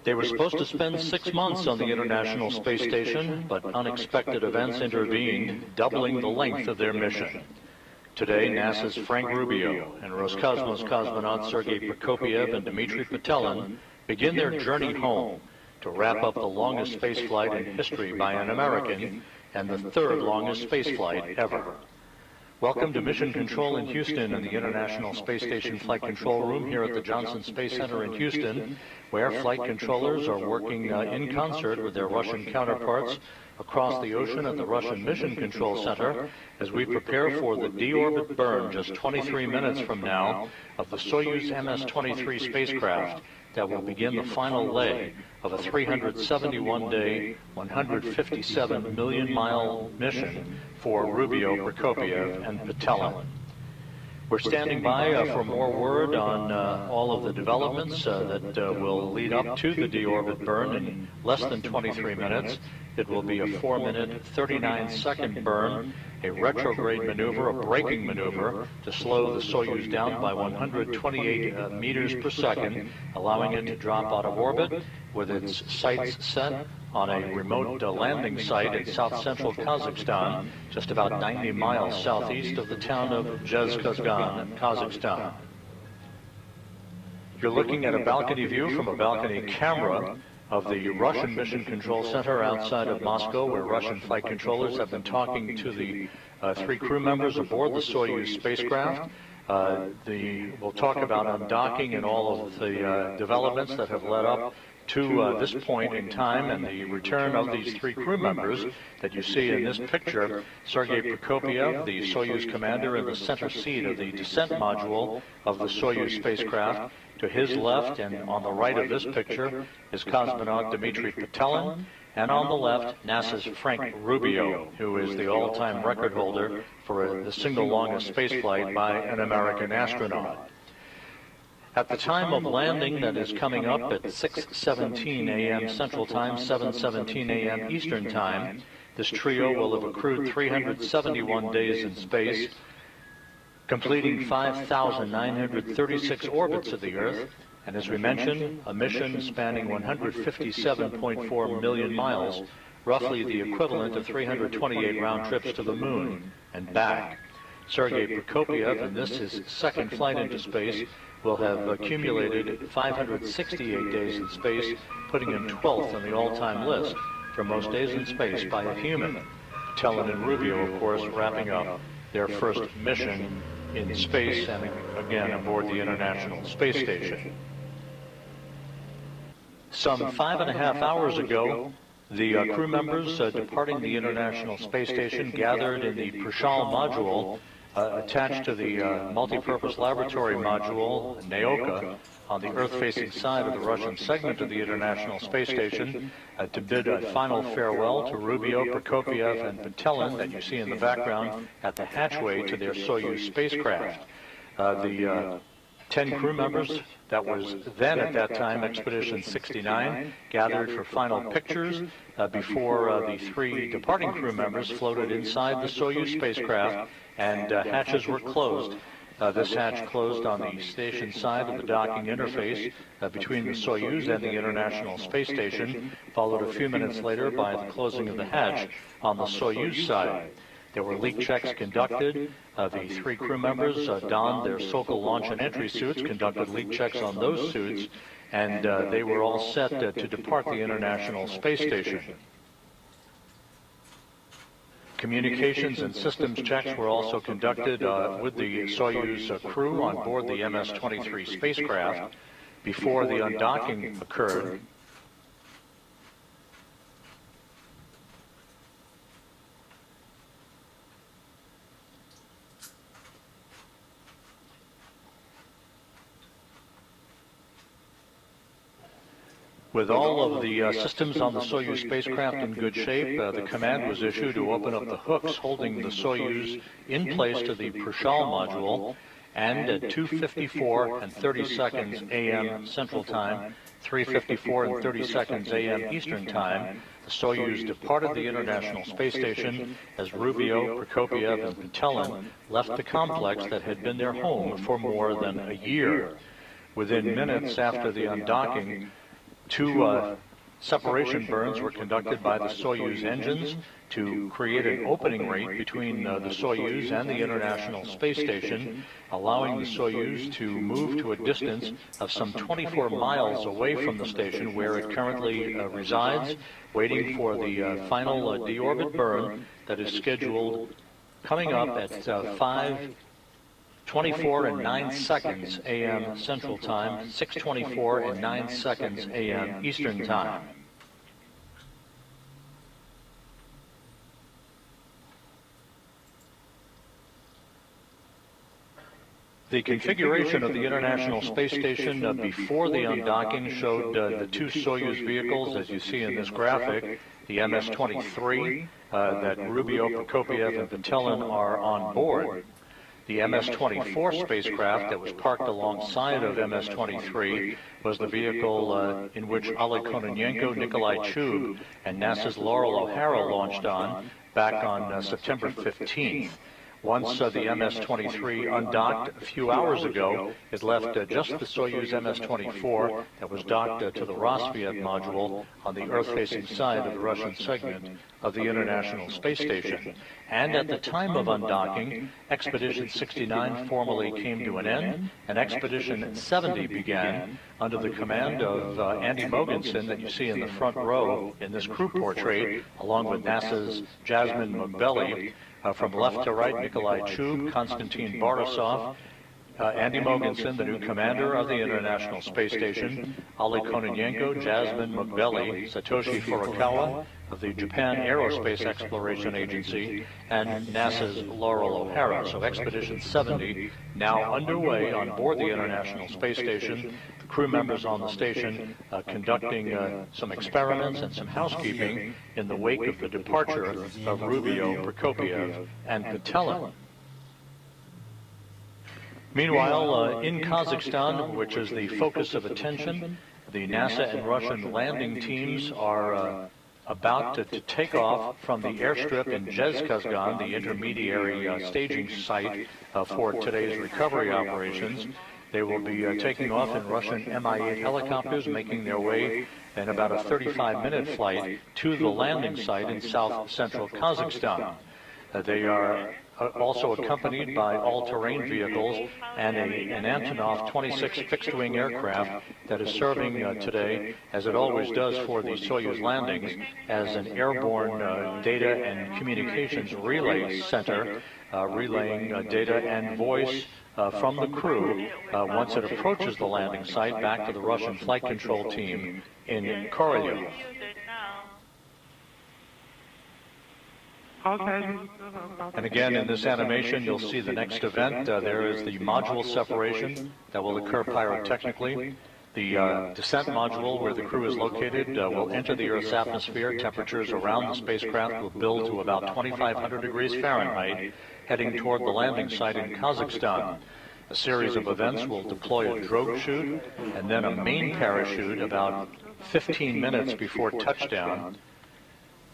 They were supposed to spend 6 months on the International Space Station, but unexpected events intervened, doubling the length of their mission. Today, NASA's Frank Rubio and Roscosmos cosmonauts Sergey Prokopyev and Dmitri Petelin begin their journey home to wrap up the longest spaceflight in history by an American and the third longest spaceflight ever. Welcome to Mission Control in Houston and the International Space Station Flight Control Room here at the Johnson Space Center in Houston, where flight controllers are working in concert with their Russian counterparts across the ocean at the Russian Mission Control Center as we prepare for the deorbit burn just 23 minutes from now of the Soyuz MS-23 spacecraft that will begin the final leg of a 371-day, 157-million-mile mission for Rubio, Prokopyev, and Petelin. We're standing by for more word on all of the developments that will lead up to the deorbit burn in less than 23 minutes. It will be a 4-minute, 39-second burn, a retrograde maneuver, a braking maneuver to slow the Soyuz down by 128 meters per second, allowing it to drop out of orbit with its sights set on a remote landing site in south-central Kazakhstan, just about 90 miles southeast of the town of Zhezkazgan, Kazakhstan. You're looking at a balcony view from a balcony camera of the Russian Mission Control Center outside of Moscow, where Russian flight controllers have been talking to the 3 crew members aboard the Soyuz spacecraft. We'll talk about undocking and all of the developments that have led up to this point in time and the return of these 3 crew members that you see in this picture. Sergey Prokopyev, the Soyuz commander in the center seat of the descent module of the Soyuz spacecraft. To his left and on the right of this picture is cosmonaut Dmitri Petelin, and on the left, NASA's Frank Rubio, who is the all-time record holder for the single longest spaceflight by an American astronaut. At the time of landing that is coming up at 6:17 a.m. Central Time, 7:17 a.m. Eastern Time, this trio will have accrued 371 days in space, completing 5,936 orbits of the Earth, and as we mentioned, a mission spanning 157.4 million miles, roughly the equivalent of 328 round trips to the Moon and back. Sergey Prokopyev, in this his second flight into space, will have accumulated 568 days in space, putting him 12th on the all-time list for most days in space by a human. Petelin and Rubio, of course, wrapping up their first mission in space and again aboard the International Space Station. Some 5.5 hours ago, the crew members departing the International Space Station gathered in the Prishal module attached to the multipurpose laboratory module, NAOKA, on the Earth-facing side of the Russian segment of the International Space Station to bid a final farewell to Rubio, Prokopyev, and Petelin that you see in the background at the hatchway to their Soyuz spacecraft. The 10 crew members that was then at that time Expedition 69 gathered for final pictures before the 3 departing crew members floated inside the Soyuz spacecraft and hatches were closed. This hatch closed on the station side of the docking interface between the Soyuz and the International Space Station, followed a few minutes later by the closing of the hatch on the Soyuz side. There were leak checks conducted. The 3 crew members donned their Sokol launch and entry suits, conducted leak checks on those suits, and they were all set to depart the International Space Station. Communications and systems checks were also conducted with the Soyuz crew on board the MS-23 spacecraft before the undocking occurred. With all of the systems on the Soyuz spacecraft in good shape, the command was issued to open up the hooks holding the Soyuz in place to the Prishal module, and at 2:54 and 30 seconds a.m. Central Time, 3:54 and 30 seconds a.m. Eastern Time, the Soyuz departed the International Space Station as Rubio, Prokopyev, and Petelin left the complex that had been their home for more than a year. Within minutes after the undocking, Two separation burns were conducted by the Soyuz engines to create an opening rate between the Soyuz and the International Space Station, allowing the Soyuz to move to a distance of some 24 miles away from the station where it currently resides, waiting for the final deorbit burn that is scheduled coming up at 5:24 and 9 seconds a.m. Central Time, 6:24 and 9 seconds a.m. Eastern Time. The configuration of the International Space Station before the undocking showed the two Soyuz vehicles, as you see in this graphic, the MS-23, that Rubio, Prokopyev, and Petelin are on board. The MS-24 spacecraft that was parked alongside of MS-23 was the vehicle in which Oleg Kononenko, Nikolai Chub, and NASA's Laurel O'Hara launched on back on September 15th. Once the MS-23 undocked a few hours ago, it left just the Soyuz MS-24 that was docked to the Rosviet module on the Earth-facing side of the Russian segment of the International Space Station. And at the time of undocking, Expedition 69 formally came to an end, and Expedition 70 began under the command of Andy Mogensen that you see in the front row in this crew portrait, along with NASA's Jasmine Mugbeli. From left to right, Nikolai Chub, Konstantin Borisov, Andy Mogensen, the new commander of the International Space Station, Oleg Kononenko, Jasmine Mugbeli, Satoshi Furukawa of the Japan Aerospace Exploration Agency, and NASA's Laurel O'Hara. So Expedition 70 now underway on board the International Space Station. The crew members on the station conducting some experiments and some housekeeping in the wake of the departure of Rubio, Prokopyev, and Petelin. Meanwhile, in Kazakhstan, which is the focus of attention, the NASA and Russian landing teams are about to take off from the airstrip in Zhezkazgan, the intermediary staging site for today's recovery operations. They will be taking off in Russian Mi-8 helicopters, making their way in about a 35-minute flight to the landing site in south-central Kazakhstan. They are also accompanied by all-terrain vehicles and an Antonov 26 fixed-wing aircraft that is serving today, as it always does for the Soyuz landings, as an airborne data and communications relay center, relaying data and voice from the crew once it approaches the landing site back to the Russian flight control team in Korolyov. And again, in this animation, you'll see the next event. There is the module separation that will occur pyrotechnically. The descent module, where the crew is located, will enter the Earth's atmosphere. Temperatures around the spacecraft will build to about 2,500 degrees Fahrenheit, heading toward the landing site in Kazakhstan. A series of events will deploy a drogue chute and then a main parachute about 15 minutes before touchdown.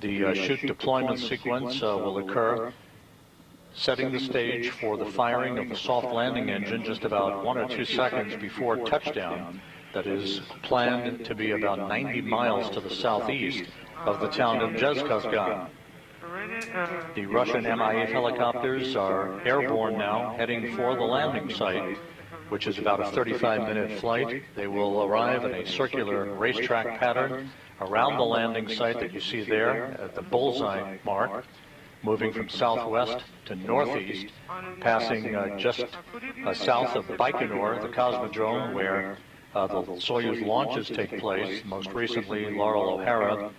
The chute deployment sequence will occur, setting the stage for the firing of the soft landing engine just about 1 or 2 seconds before touchdown. That is planned to be about 90 miles to the southeast of the town of Zhezkazgan. The Russian Mi-8 helicopters are airborne now, heading for the landing site, which is about a 35-minute flight. They will arrive in a circular racetrack pattern around the landing site that you see there at the bullseye mark, moving from southwest to northeast, passing just south of Baikonur, the cosmodrome where the Soyuz launches take place. Most recently, Laurel O'Hara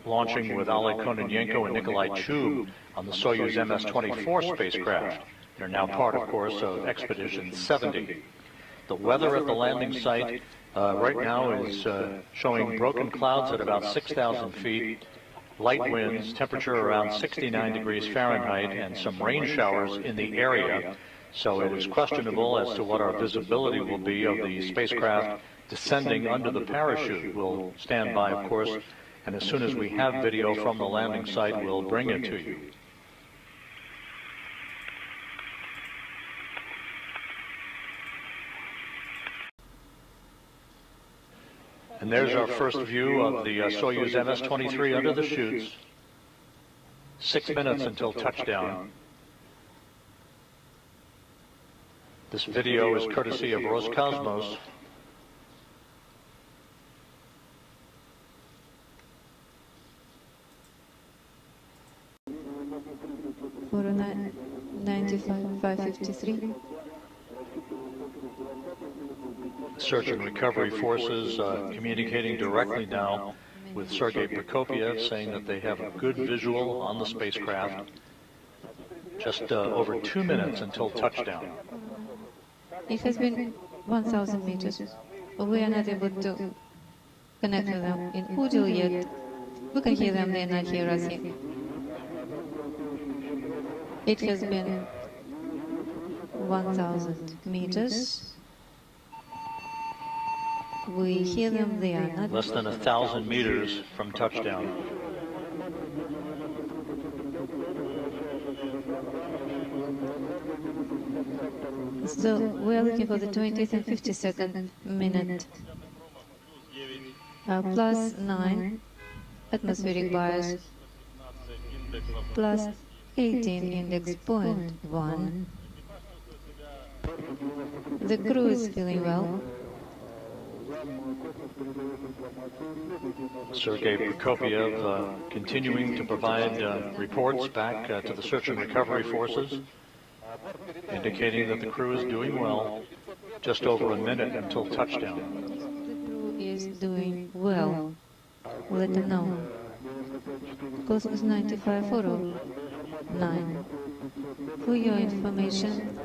launching with Oleg Kononenko and Nikolai Chub on the Soyuz MS-24 spacecraft. They're now part, of course, of Expedition 70. The weather at the landing site right now is showing broken clouds at about 6,000 feet, light winds, temperature around 69 degrees Fahrenheit, and some rain showers in the area. So it is questionable as to what our visibility will be of the spacecraft descending under the parachute. We'll stand by, of course, and as soon as we have video from the landing site, we'll bring it to you. And there's our first view of the Soyuz MS-23 under the chutes. 6 minutes until touchdown. This video is courtesy of Roscosmos. For 95,553. Search and recovery forces communicating directly now with Sergey Prokopyev, saying that they have a good visual on the spacecraft. Just over 2 minutes until touchdown. It has been 1,000 meters. We are not able to connect with them in audio yet. We can hear them, they are not hear us yet. It has been 1,000 meters. We hear them, they are not. Less than 1,000 meters from touchdown. So we are looking for the 20th and 52nd minute. Plus 9 atmospheric bias, plus 18 index point 1. The crew is feeling well. Sergey Prokopyev continuing to provide reports back to the search and recovery forces, indicating that the crew is doing well. Just over a minute until touchdown. The crew is doing well. Let them know. Cosmos 9549. For your information,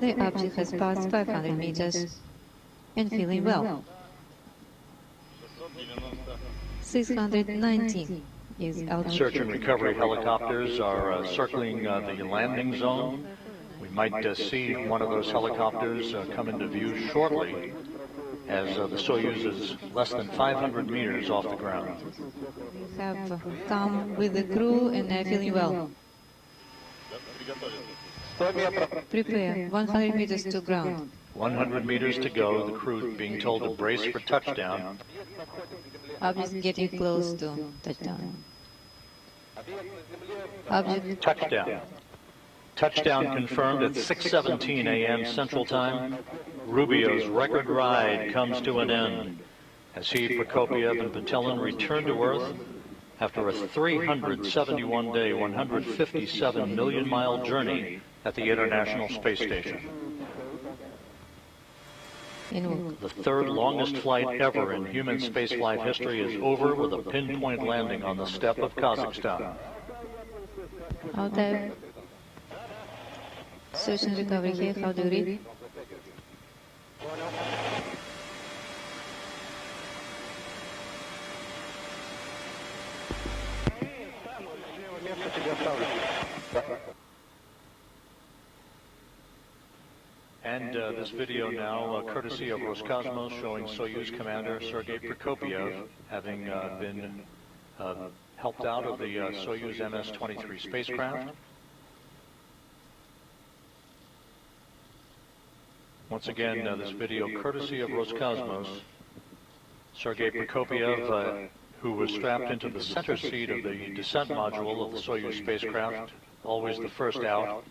the object has passed 500 meters and feeling well. 690 is out. Search and recovery helicopters are circling the landing zone. We might see one of those helicopters come into view shortly, as the Soyuz is less than 500 meters off the ground. We have come with the crew and they're feeling well. Prepare, 100 meters to ground. 100 meters to go, the crew being told to brace for touchdown. Object getting close to touchdown. Object Touchdown. Touchdown confirmed at 6:17 a.m. Central Time. Rubio's record ride comes to an end as he, Prokopyev, and Petelin return to Earth after a 371-day, 157-million-mile journey at the International Space Station. The third longest flight ever in human spaceflight history is over with a pinpoint landing on the steppe of Kazakhstan. Out there. Search and recovery here, how do you read? And this video now, courtesy of Roscosmos, showing Soyuz Commander Sergey Prokopyev having been helped out of the Soyuz MS-23 spacecraft. Once again, this video courtesy of Roscosmos. Sergey Prokopyev, who was strapped into the center seat of the descent module of the Soyuz spacecraft, always the first out.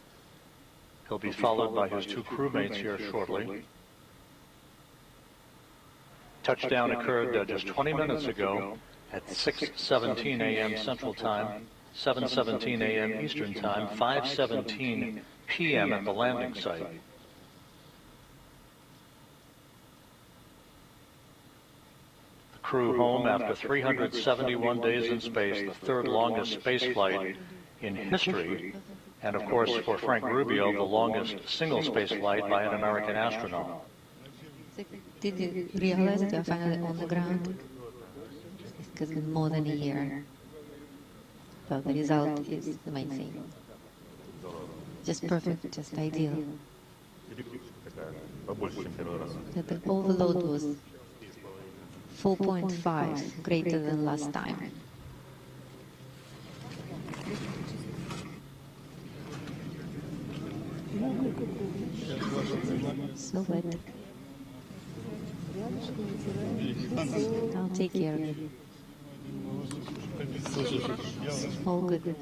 He'll be followed by his two crewmates here shortly. Touchdown occurred just 20 minutes ago at 6:17 a.m. Central Time, 7:17 a.m. Eastern Time, 5:17 p.m. at the landing site. The crew home after 371 days in space, the third longest space flight in history, and of course for Frank Rubio, the longest single space flight by an American astronaut. Did you realize that you're finally on the ground? It's been more than a year. But the result is the main thing. Just perfect, just ideal. That the overload was 4.5, greater than last time. So wet. I'll take care of you. All good.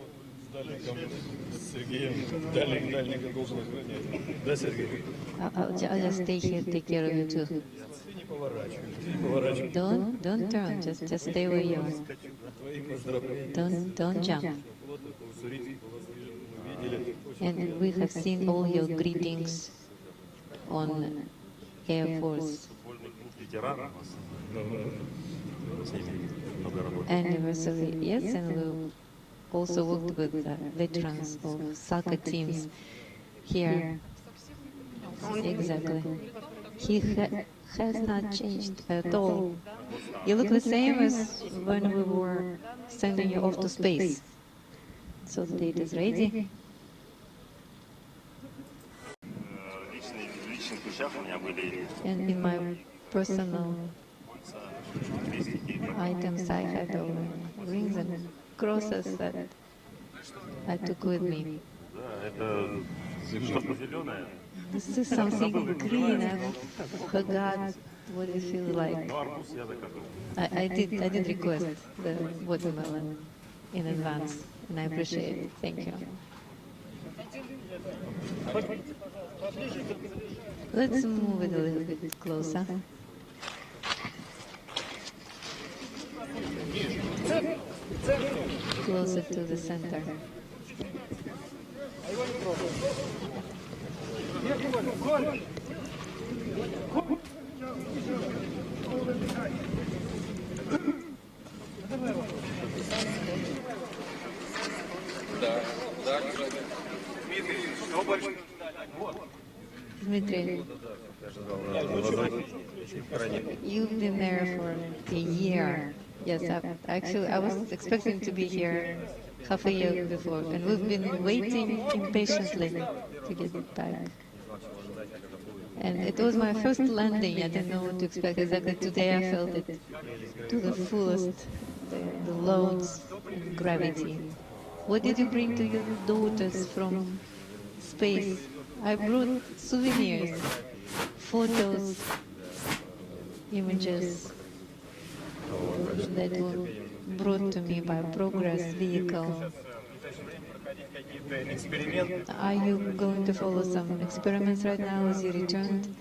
I'll just stay here, take care of you too. Don't turn, just stay where you are. Don't jump. And we have seen all your greetings on Air Force anniversary. Yes, and we also worked with veterans of soccer teams here. Exactly. He has not changed at all. You look the same as when we were sending you off to space. So the date is ready. And in my personal items, I had all rings and crosses that I took with me. This is something green. I forgot what it feels like. I did request the watermelon in advance, and I appreciate it. Thank you. Let's move it a little bit closer. Closer to the center. Dmitri, you've been there for a year. Yes, actually, I was expecting to be here half a year before, and we've been waiting impatiently to get back. And it was my first landing. I didn't know what to expect exactly. Today I felt it to the fullest, the loads and gravity. What did you bring to your daughters from space? I brought souvenirs, photos, images that were brought to me by a Progress vehicle. Are you going to follow some experiments right now as you returned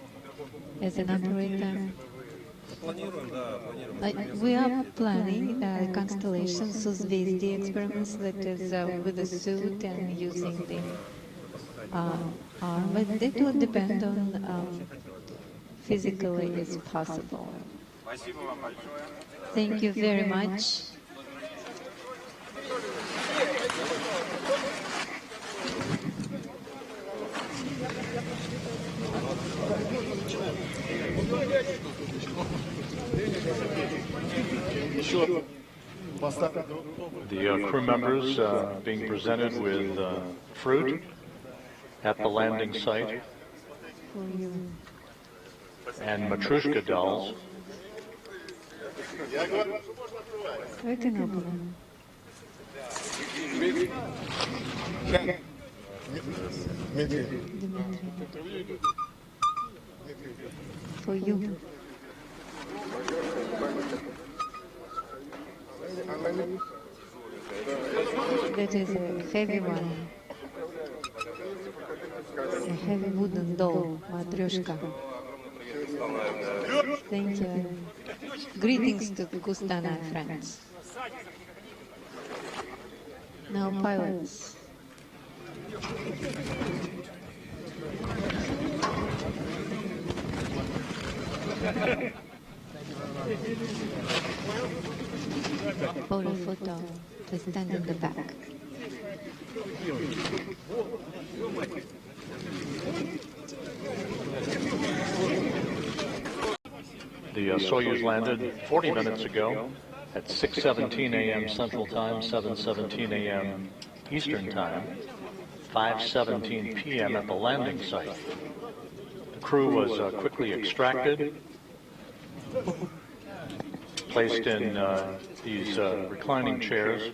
as an operator? We are planning constellation Soyuz experiments, that is with a suit and using the arm, but it will depend on physically it's possible. Thank you very much. The crew members being presented with fruit at the landing site and Matryoshka dolls. I can open it. For you. That is a heavy one. A heavy wooden doll, Matryoshka. Thank you. Greetings to Gustana and friends. Now pilots. Photo, please stand in the back. The Soyuz landed 40 minutes ago at 6:17 a.m. Central Time, 7:17 a.m. Eastern Time, 5:17 p.m. at the landing site. The crew was quickly extracted, placed in these reclining chairs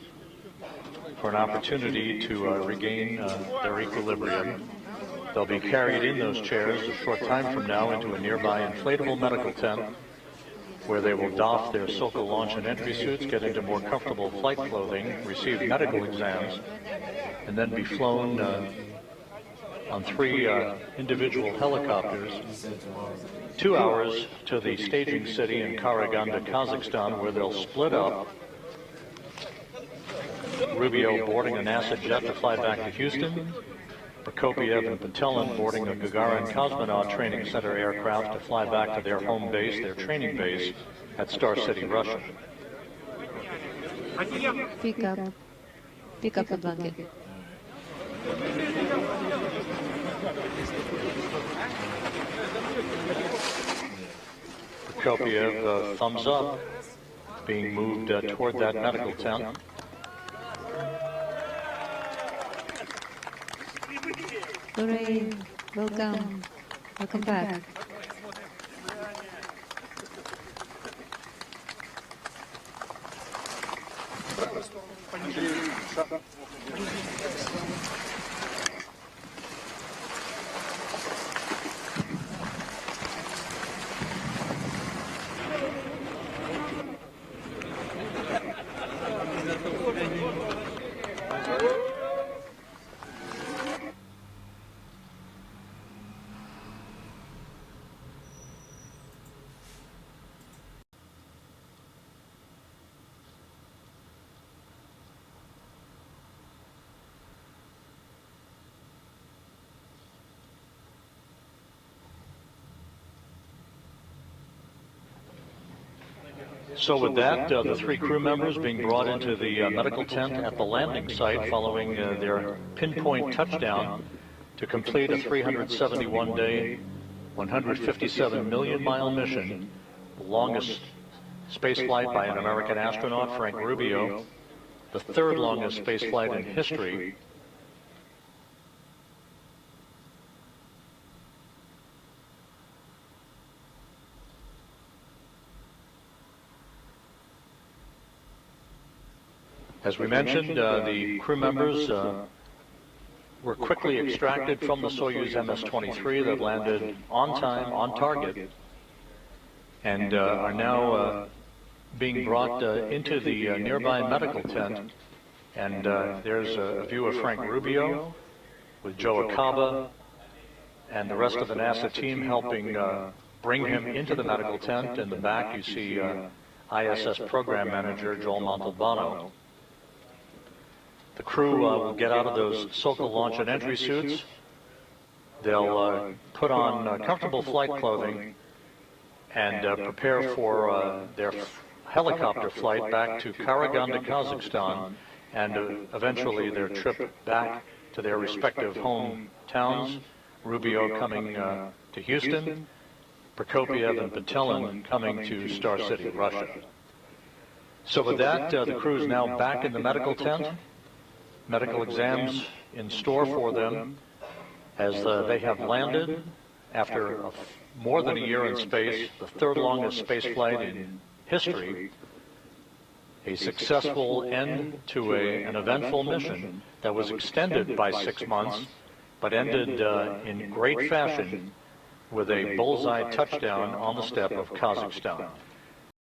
for an opportunity to regain their equilibrium. They'll be carried in those chairs a short time from now into a nearby inflatable medical tent where they will doff their Sokol launch and entry suits, get into more comfortable flight clothing, receive medical exams, and then be flown on 3 individual helicopters, 2 hours to the staging city in Karaganda, Kazakhstan, where they'll split up. Rubio boarding a NASA jet to fly back to Houston, Prokopyev and Petelin boarding a Gagarin Cosmonaut Training Center aircraft to fly back to their home base, their training base at Star City, Russia. Pick up the blanket. Prokopyev, thumbs up, being moved toward that medical tent. Hooray! Welcome. Welcome back. So with that, the 3 crew members being brought into the medical tent at the landing site following their pinpoint touchdown to complete a 371-day, 157 million-mile mission, the longest space flight by an American astronaut, Frank Rubio, the 3rd longest space flight in history. As we mentioned, the crew members were quickly extracted from the Soyuz MS-23 that landed on time, on target, and are now being brought into the nearby medical tent. And there's a view of Frank Rubio with Joe Acaba and the rest of the NASA team helping bring him into the medical tent. In the back, you see ISS Program Manager Joel Montalbano. The crew will get out of those Sokol launch and entry suits. They'll put on comfortable flight clothing and prepare for their helicopter flight back to Karaganda, Kazakhstan, and eventually their trip back to their respective hometowns. Rubio coming to Houston, Prokopyev and Petelin coming to Star City, Russia. So with that, the crew is now back in the medical tent. Medical exams in store for them as they have landed after more than a year in space, the 3rd longest space flight in history, a successful end to an eventful mission that was extended by 6 months, but ended in great fashion with a bullseye touchdown on the steppe of Kazakhstan.